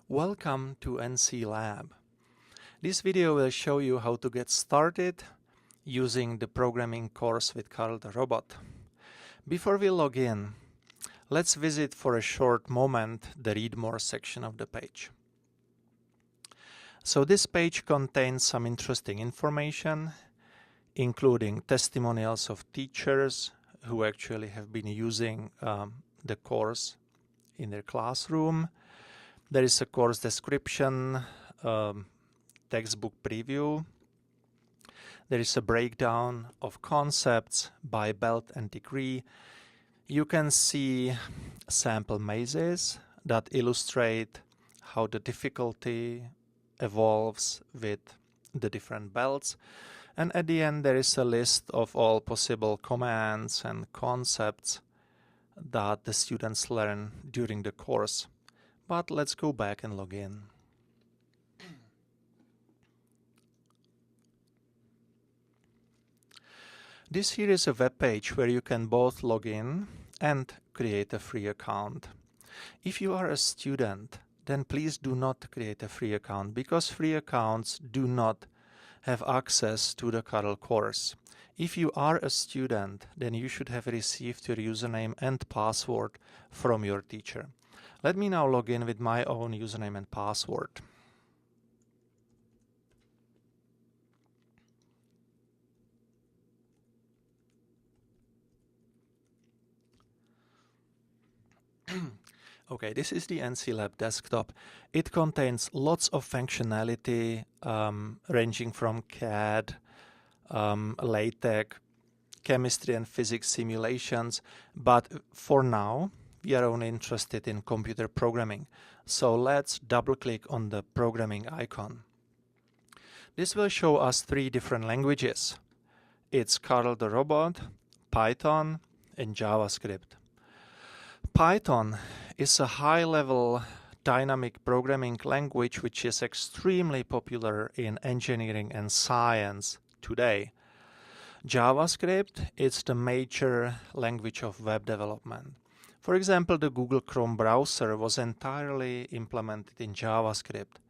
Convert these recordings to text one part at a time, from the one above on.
Welcome to NCLab. This video will show you how to get started using the programming course with Karel the robot. Before we log in, let's visit for a short moment the Read More section of the page. So this page contains some interesting information, including testimonials of teachers who actually have been using the course in their classroom. There is a course description, textbook preview. There is a breakdown of concepts by belt and degree. You can see sample mazes that illustrate how the difficulty evolves with the different belts. And at the end, there is a list of all possible commands and concepts that the students learn during the course. But let's go back and log in. This here is a web page where you can both log in and create a free account. If you are a student, then please do not create a free account because free accounts do not have access to the Karel course. If you are a student, then you should have received your username and password from your teacher. Let me now log in with my own username and password. Okay, this is the NCLab desktop. It contains lots of functionality ranging from CAD, LaTeX, chemistry and physics simulations, but for now we are only interested in computer programming. So let's double click on the programming icon. This will show us 3 different languages. It's Karel the robot, Python, and JavaScript. Python is a high-level dynamic programming language which is extremely popular in engineering and science today. JavaScript is the major language of web development. For example, the Google Chrome browser was entirely implemented in JavaScript.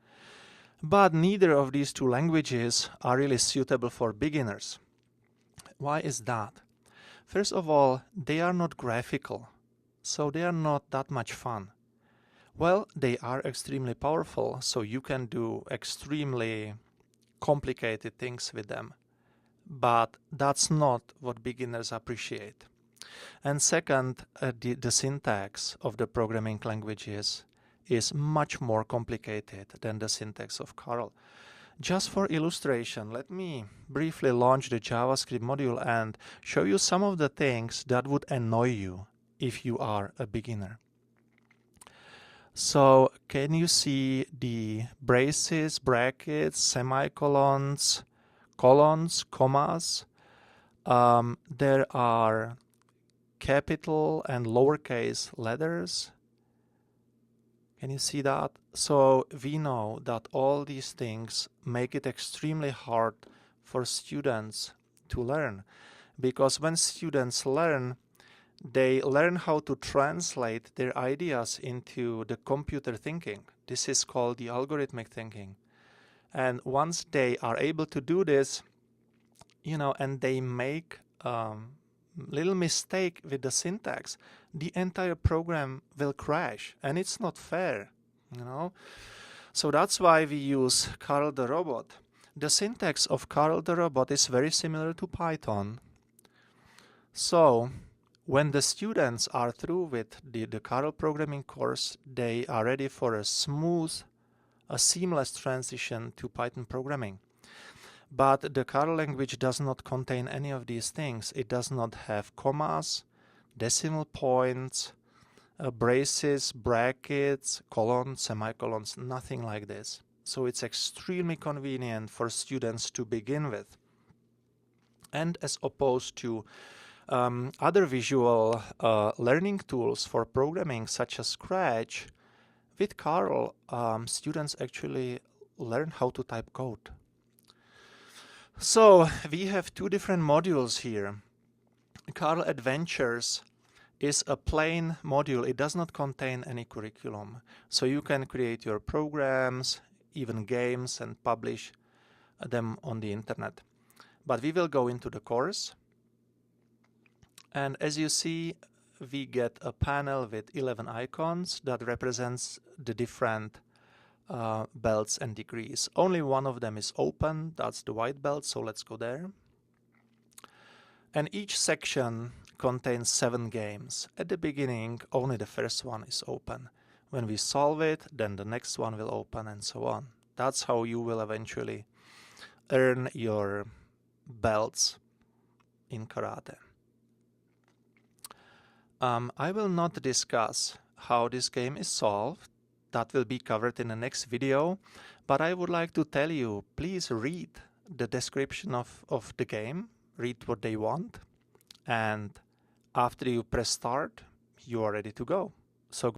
But neither of these 2 languages are really suitable for beginners. Why is that? First of all, they are not graphical, so they are not that much fun. Well, they are extremely powerful, so you can do extremely complicated things with them. But that's not what beginners appreciate. And second, the syntax of the programming languages is much more complicated than the syntax of Karel. Just for illustration, let me briefly launch the JavaScript module and show you some of the things that would annoy you if you are a beginner. So, can you see the braces, brackets, semicolons, colons, commas? There are capital and lowercase letters. Can you see that? So we know that all these things make it extremely hard for students to learn, because when students learn, they learn how to translate their ideas into the computer thinking. This is called the algorithmic thinking. And once they are able to do this, and they make little mistake with the syntax, the entire program will crash, and it's not fair, So that's why we use Karel the robot. The syntax of Karel the robot is very similar to Python. So when the students are through with the Karel programming course, they are ready for a seamless transition to Python programming. But the Karel language does not contain any of these things. It does not have commas, decimal points, braces, brackets, colons, semicolons, nothing like this. So it's extremely convenient for students to begin with. And as opposed to other visual learning tools for programming such as Scratch, with Karel, students actually learn how to type code. So we have 2 different modules here. Karel Adventures is a plain module. It does not contain any curriculum. So you can create your programs, even games, and publish them on the internet. But we will go into the course. And as you see, we get a panel with 11 icons that represents the different belts and degrees. Only one of them is open, that's the white belt, so let's go there. And each section contains 7 games. At the beginning, only the first one is open. When we solve it, then the next one will open, and so on. That's how you will eventually earn your belts in karate. I will not discuss how this game is solved. That will be covered in the next video. But I would like to tell you, please read the description of the game. Read what they want. And after you press start, you are ready to go. So